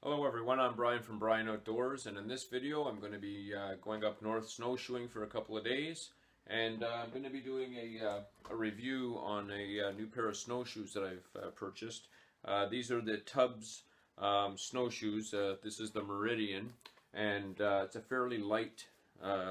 Hello everyone, I'm Brian from BrianOutdoors, and in this video I'm going to be going up north snowshoeing for a couple of days, and I'm going to be doing a review on a new pair of snowshoes that I've purchased. These are the Tubbs snowshoes. This is the Meridian, and it's a fairly light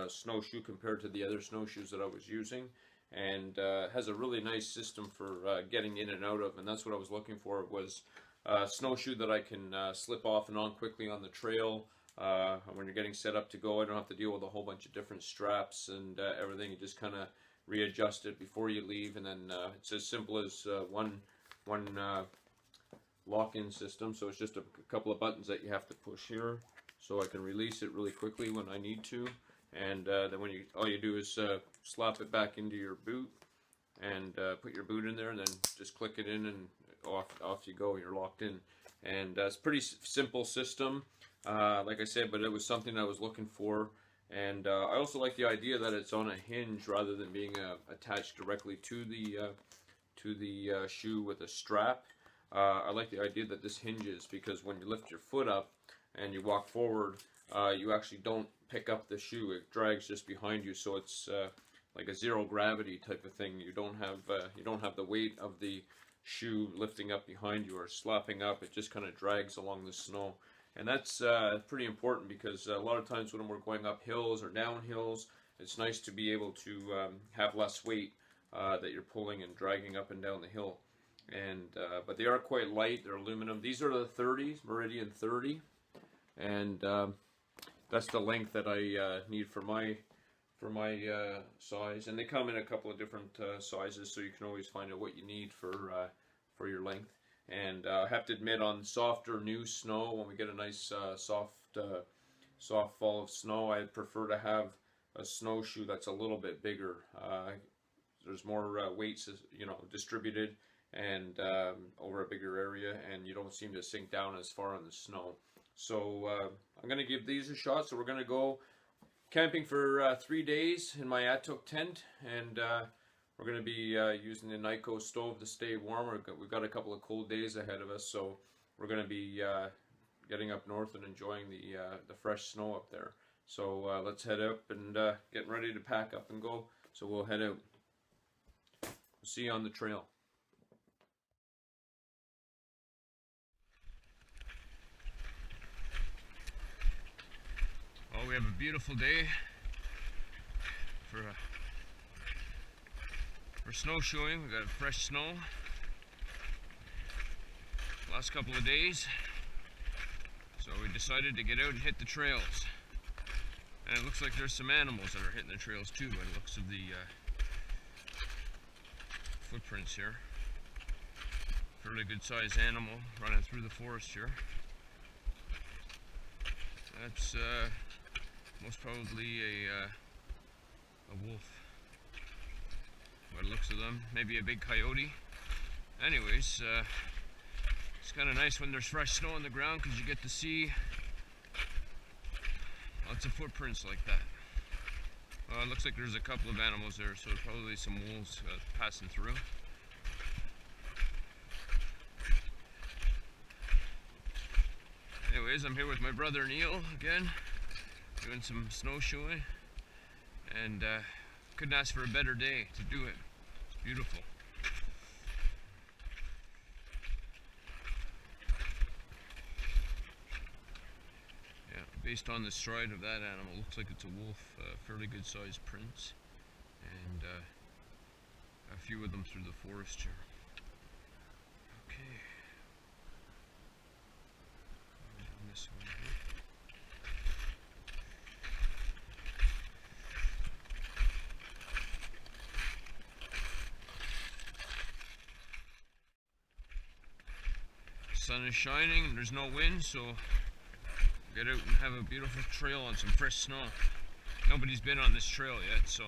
snowshoe compared to the other snowshoes that I was using, and has a really nice system for getting in and out of, and that's what I was looking for, was snowshoe that I can slip off and on quickly on the trail. When you're getting set up to go, I don't have to deal with a whole bunch of different straps and everything. You just kind of readjust it before you leave, and then it's as simple as one lock-in system. So it's just a couple of buttons that you have to push here, so I can release it really quickly when I need to. And then all you do is slap it back into your boot and put your boot in there, and then just click it in, and off you go. You're locked in, and it's a pretty simple system, like I said, but it was something I was looking for. And I also like the idea that it's on a hinge rather than being attached directly to the shoe with a strap. I like the idea that this hinges, because when you lift your foot up and you walk forward, you actually don't pick up the shoe. It drags just behind you, so it's like a zero gravity type of thing. You don't have the weight of the shoe lifting up behind you or slapping up. It just kind of drags along the snow, and that's pretty important, because a lot of times when we're going up hills or down hills, it's nice to be able to have less weight that you're pulling and dragging up and down the hill. And but they are quite light. They're aluminum. These are the 30s, Meridian 30, and that's the length that I need for my size. And they come in a couple of different sizes, so you can always find out what you need for your length. And I have to admit, on softer new snow, when we get a nice soft fall of snow, I prefer to have a snowshoe that's a little bit bigger. There's more weights, distributed, and over a bigger area, and you don't seem to sink down as far in the snow. So I'm going to give these a shot. So we're going to go camping for 3 days in my Atuk tent, and we're going to be using the Nyko stove to stay warm. We've got a couple of cold days ahead of us, so we're going to be getting up north and enjoying the fresh snow up there. So let's head up and get ready to pack up and go. So we'll head out. We'll see you on the trail. Well, we have a beautiful day for snowshoeing. We got fresh snow last couple of days, so we decided to get out and hit the trails. And it looks like there's some animals that are hitting the trails too, by the looks of the footprints here. Fairly good sized animal running through the forest here. That's most probably a wolf, by the looks of them. Maybe a big coyote. Anyways, it's kind of nice when there's fresh snow on the ground, because you get to see lots of footprints like that. It looks like there's a couple of animals there, so probably some wolves passing through. Anyways, I'm here with my brother Neil again, doing some snowshoeing, and couldn't ask for a better day to do it. It's beautiful. Yeah, based on the stride of that animal, looks like it's a wolf. Fairly good sized prints, and a few of them through the forest here. Okay. This one here. Sun is shining and there's no wind, so get out and have a beautiful trail on some fresh snow. Nobody's been on this trail yet, so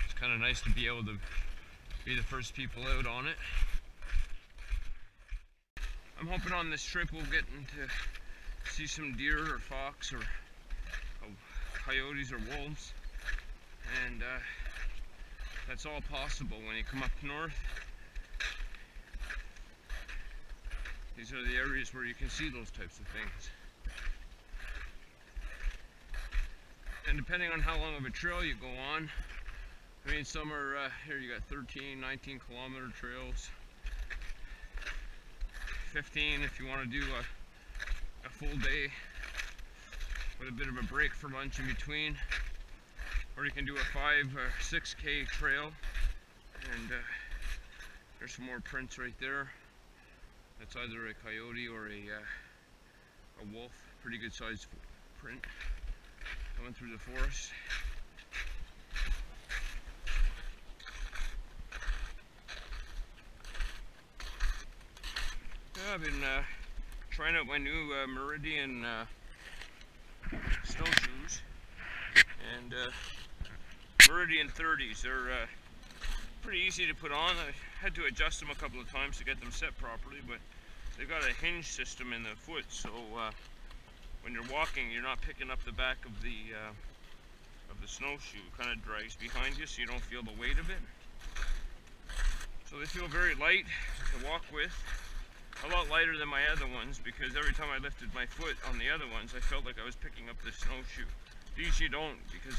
it's kind of nice to be able to be the first people out on it. I'm hoping on this trip we'll get to see some deer or fox or coyotes or wolves, and that's all possible when you come up north. These are the areas where you can see those types of things. And depending on how long of a trail you go on, I mean, some are, here you got 13, 19 kilometer trails. 15 if you want to do a full day with a bit of a break for lunch in between. Or you can do a 5 or 6K trail. And there's some more prints right there. That's either a coyote or a wolf. Pretty good sized print coming through the forest. Yeah, I've been trying out my new Meridian Snowshoes, and Meridian 30s. They're pretty easy to put on. I had to adjust them a couple of times to get them set properly, but they've got a hinge system in the foot, so when you're walking, you're not picking up the back of the snowshoe. It kind of drags behind you, so you don't feel the weight of it. So they feel very light to walk with. A lot lighter than my other ones, because every time I lifted my foot on the other ones, I felt like I was picking up the snowshoe. These you don't, because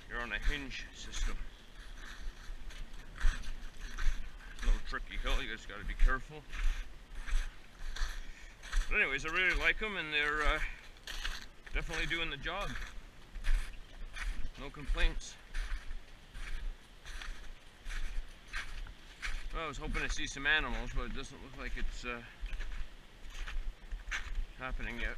you're on a hinge system. A little tricky hill, you just got to be careful. But anyways, I really like them, and they're definitely doing the job. No complaints. Well, I was hoping to see some animals, but it doesn't look like it's happening yet.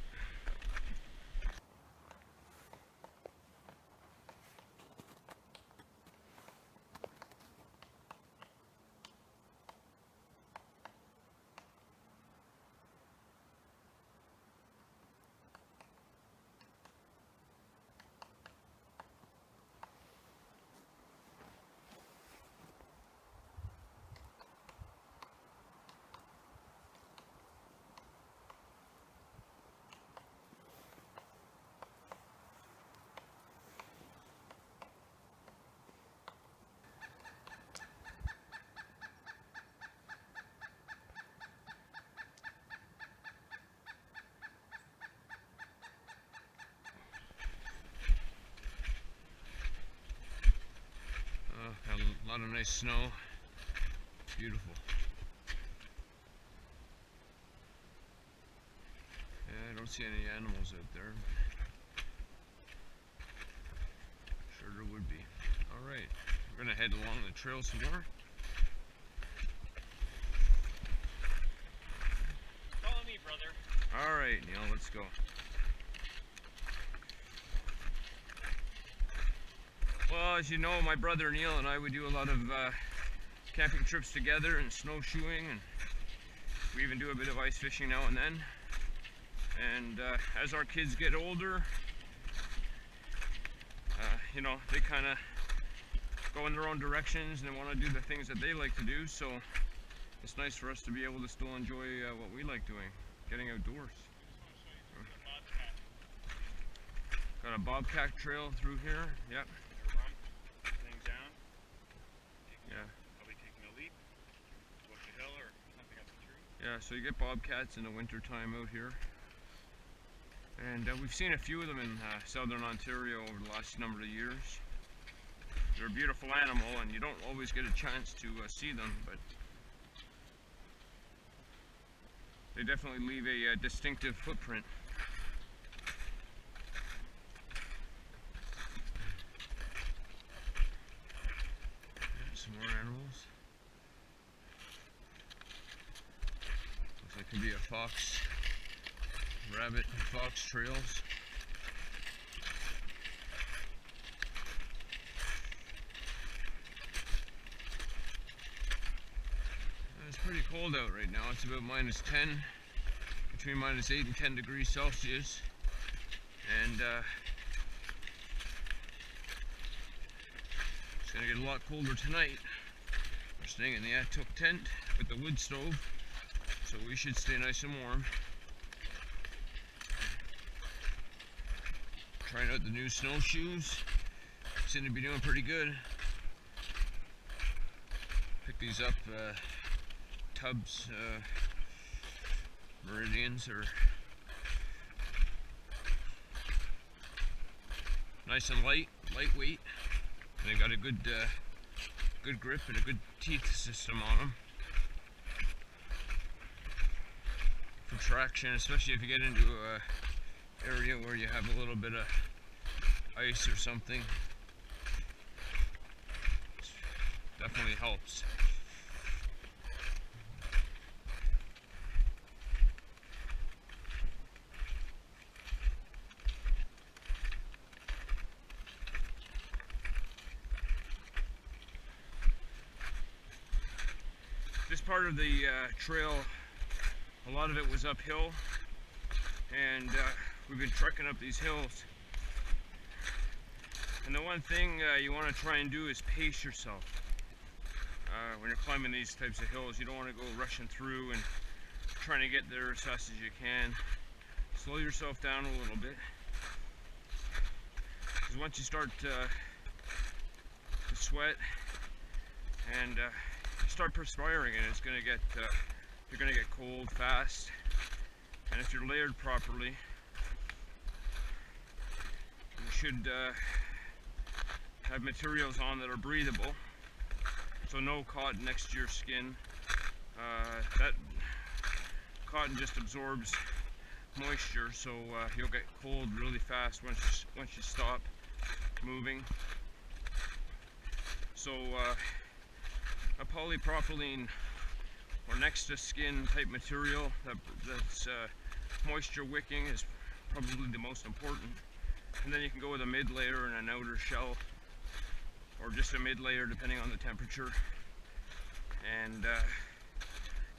Got a lot of nice snow. Beautiful. Yeah, I don't see any animals out there. Sure there would be. Alright, we're gonna head along the trail some more. Follow me, brother. Alright, Neil, let's go. Well, as you know, my brother Neil and I would do a lot of camping trips together and snowshoeing, and we even do a bit of ice fishing now and then. And as our kids get older, you know, they kind of go in their own directions and they want to do the things that they like to do, so it's nice for us to be able to still enjoy what we like doing, getting outdoors. Got a bobcat trail through here, yep. Yeah, so you get bobcats in the winter time out here, and we've seen a few of them in southern Ontario over the last number of years. They're a beautiful animal, and you don't always get a chance to see them, but they definitely leave a distinctive footprint. Some more animals. It could be a fox, rabbit, and fox trails. It's pretty cold out right now. It's about -10, between -8 and 10 degrees Celsius. And it's going to get a lot colder tonight. We're staying in the attic tent with the wood stove, so we should stay nice and warm. Trying out the new snowshoes. Seem to be doing pretty good. Picked these up Tubbs Meridians are nice and lightweight, and they got a good grip and a good teeth system on them for traction, especially if you get into a area where you have a little bit of ice or something. Definitely helps. This part of the trail, a lot of it was uphill, and we've been trekking up these hills. And the one thing you want to try and do is pace yourself. When you're climbing these types of hills, you don't want to go rushing through and trying to get there as fast as you can. Slow yourself down a little bit, because once you start to sweat and start perspiring, and it's gonna get you're gonna get cold fast. And if you're layered properly, you should have materials on that are breathable, so no cotton next to your skin. That cotton just absorbs moisture, so you'll get cold really fast once you stop moving. So a polypropylene or next to skin type material that's moisture wicking is probably the most important. And then you can go with a mid layer and an outer shell, or just a mid layer depending on the temperature, and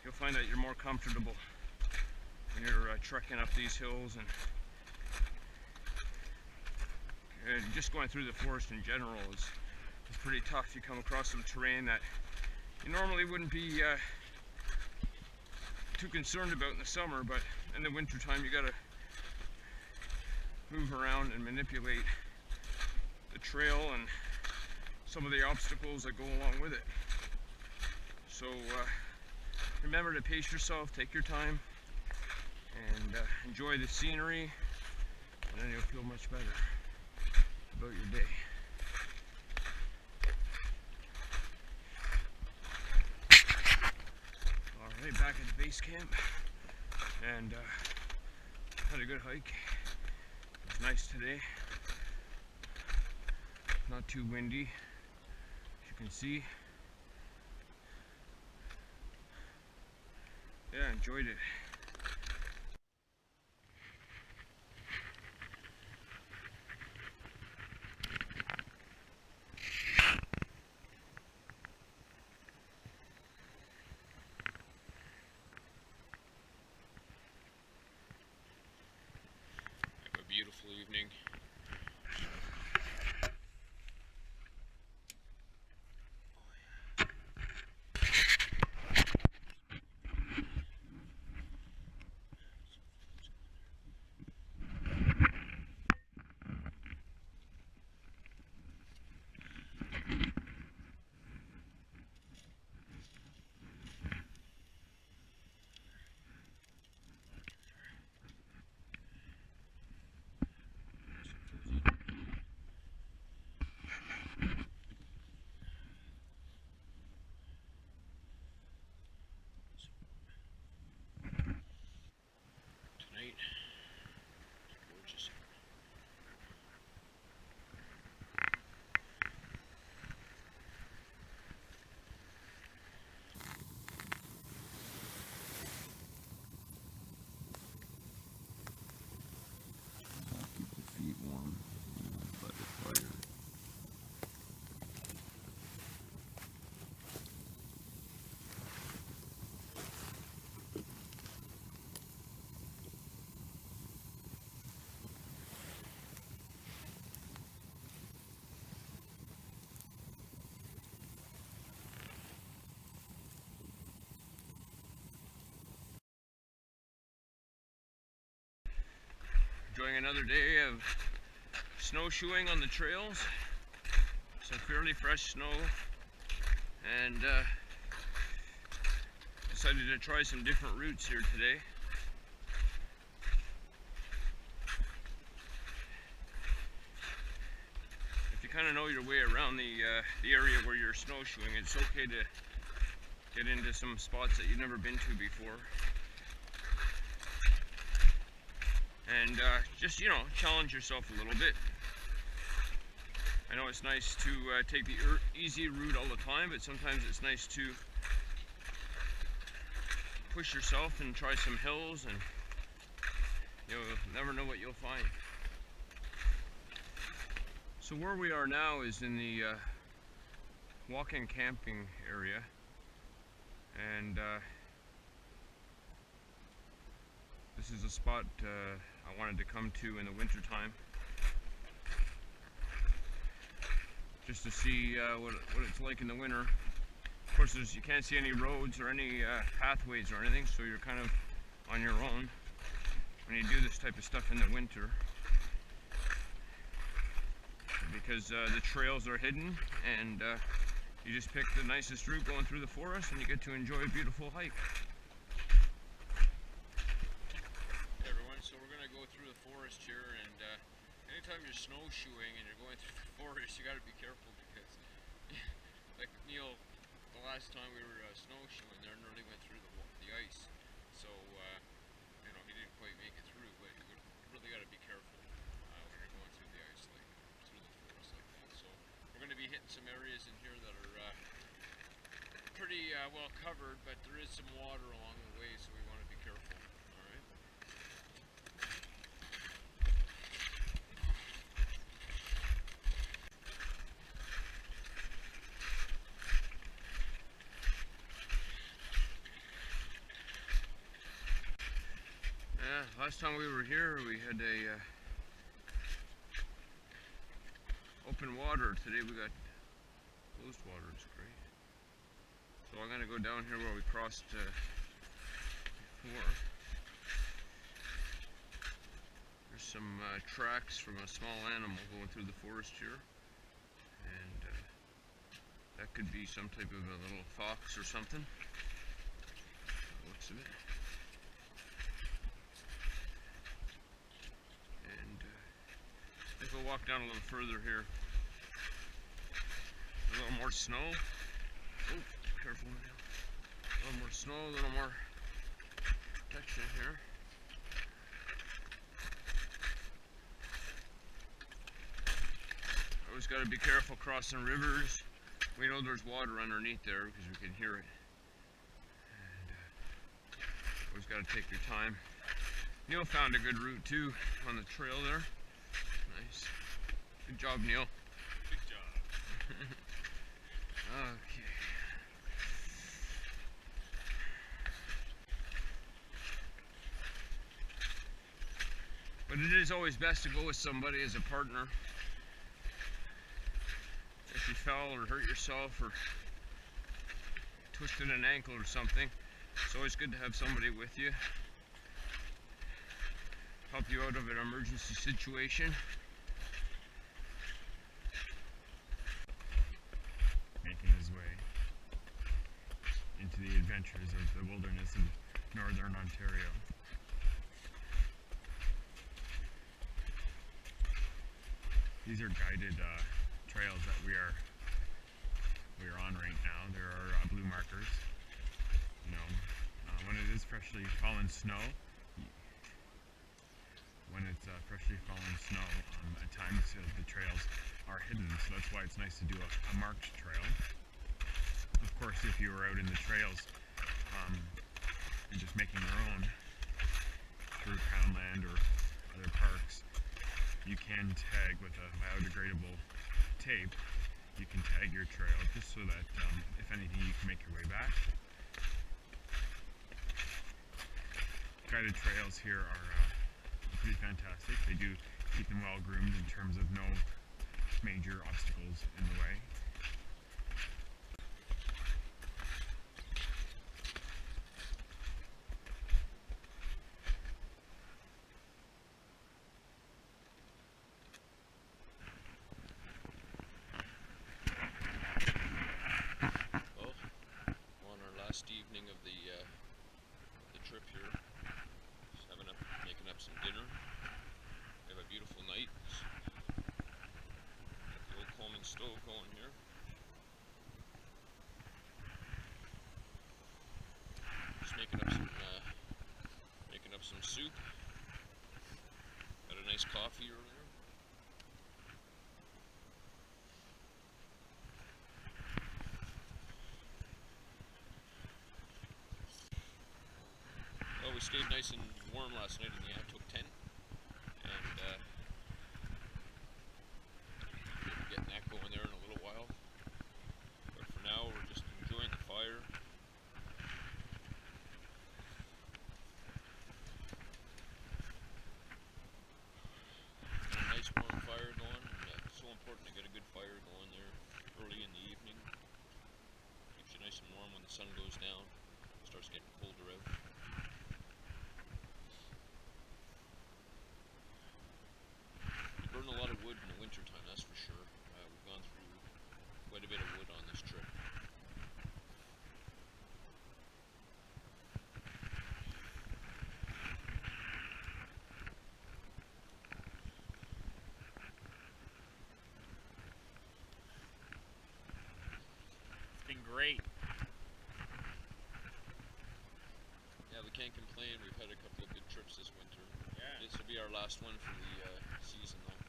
you'll find that you're more comfortable when you're trekking up these hills. And just going through the forest in general is pretty tough. You come across some terrain that you normally wouldn't be too concerned about in the summer, but in the winter time you gotta move around and manipulate the trail and some of the obstacles that go along with it. So remember to pace yourself, take your time, and enjoy the scenery, and then you'll feel much better about your day. Alright, back at the base camp, and had a good hike. It was nice today, not too windy, as you can see. Yeah, enjoyed it. Have a beautiful evening. Gorgeous. Keep the feet warm by the fire. Enjoying another day of snowshoeing on the trails. Some fairly fresh snow, and Decided to try some different routes here today. If you kind of know your way around the area where you're snowshoeing, it's okay to get into some spots that you've never been to before. And just, you know, challenge yourself a little bit. I know it's nice to take the easy route all the time, but sometimes it's nice to push yourself and try some hills, and you'll never know what you'll find. So where we are now is in the walk-in camping area, and this is a spot I wanted to come to in the winter time, just to see what it's like in the winter. Of course, you can't see any roads or any pathways or anything, so you're kind of on your own when you do this type of stuff in the winter, because the trails are hidden, and you just pick the nicest route going through the forest, and you get to enjoy a beautiful hike. Hey everyone, so we're going to go through the forest here, and anytime you're snowshoeing and you're going through the forest, you got to be careful, because like Neil, the last time we were snowshoeing there, nearly went through the ice. So you know, he didn't quite make it through, but you really got to be careful when you're going through the ice, like through the forest like that. So we're going to be hitting some areas in here that are pretty well covered, but there is some water along the way, so we want to be careful. All right. Last time we were here, we had a open water. Today we got closed water. It's great. So I'm going to go down here where we crossed before. There's some tracks from a small animal going through the forest here, and that could be some type of a little fox or something. Looks of it. We'll walk down a little further here. A little more snow. Oh, careful now. A little more snow, a little more protection here. Always got to be careful crossing rivers. We know there's water underneath there because we can hear it. And always got to take your time. Neil found a good route too on the trail there. Nice. Good job, Neil. Good job. Okay. But it is always best to go with somebody as a partner. If you fell or hurt yourself or twisted an ankle or something, it's always good to have somebody with you. Help you out of an emergency situation. Making his way into the adventures of the wilderness of northern Ontario. These are guided trails that we are on right now. There are blue markers. You know, when it is freshly fallen snow, at times the trails are hidden, so that's why it's nice to do a marked trail. Of course, if you were out in the trails and just making your own through Poundland or other parks, you can tag with a biodegradable tape. You can tag your trail just so that if anything, you can make your way back. Guided trails here are pretty fantastic. They do keep them well groomed in terms of no major obstacles in the way. Well, on our last evening of the nice coffee earlier. Well, we stayed nice and warm last night in the Antuk tent, and we'll be getting that going there in a little while. But for now, we're just enjoying the fire. Got a nice warm fire going, and it's so important to get a good fire going there early in the evening. Keeps you nice and warm when the sun goes down. It starts getting colder out. We burn a lot of wood in the winter time, that's for sure. We've gone through quite a bit of wood on this trip. It's been great. Yeah, we can't complain. We've had a couple of good trips this winter. Yeah. This will be our last one for the season, though.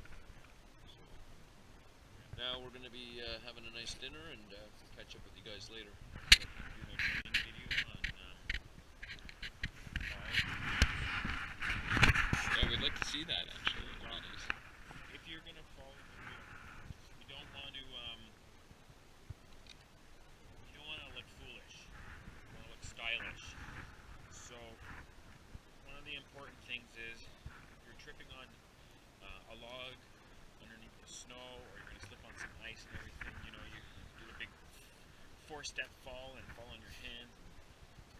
So now we're going to be having a nice dinner and catch up with you guys later. Do a training video on Yeah, we'd like to see that actually. It'd be nice. if you're gonna fall, you don't want to look foolish. You want to look stylish. So one of the important things is if you're tripping on a log underneath the snow, or you're gonna slip on some ice and everything, you know, you do a big 4-step fall and fall on your hand,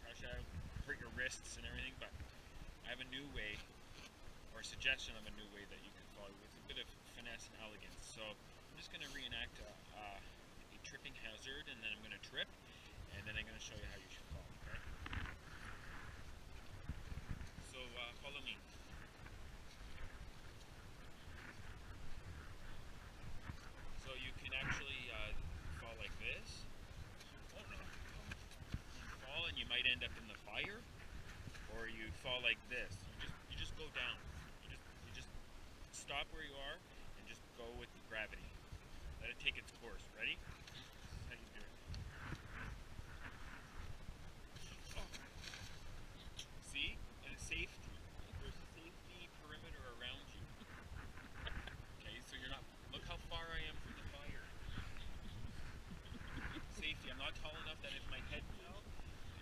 crush out, hurt your wrists and everything. But I have a new way, or a suggestion of a new way that you can fall with a bit of finesse and elegance. So I'm just going to reenact a tripping hazard, and then I'm going to trip, and then I'm going to show you how you should fall. Okay? So follow me. So you can actually fall like this. Oh no! You fall, and you might end up in the fire, or you fall like this. You just go down. You just stop where you are and just go with the gravity. Let it take its course. Ready? This is how you do it. Oh. See? And it's safety. There's a safety perimeter around you. Okay, so you're not. Look how far I am from the fire. Safety. I'm not tall enough that if my head fell,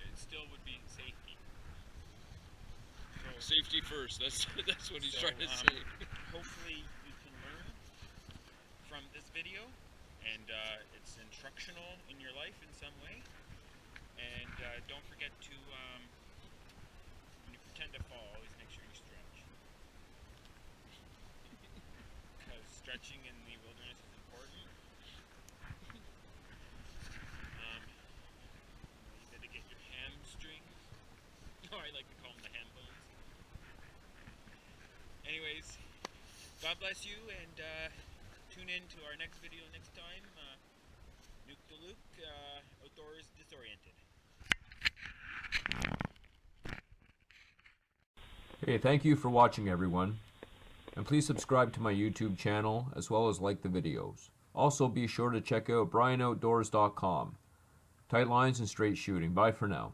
it still would be safety. So, Safety first. That's what he's So, trying to say. hopefully you can learn from this video, and it's instructional in your life in some way. And don't forget to, when you pretend to fall, always make sure you stretch. Because stretching in the wilderness is important. You got to get your hamstrings. Or I like to call them the ham bones. Anyways, God bless you, and tune in to our next video next time. Nuke the Luke, Outdoors Disoriented. Hey, thank you for watching, everyone. And please subscribe to my YouTube channel as well as like the videos. Also, be sure to check out BrianOutdoors.com. Tight lines and straight shooting. Bye for now.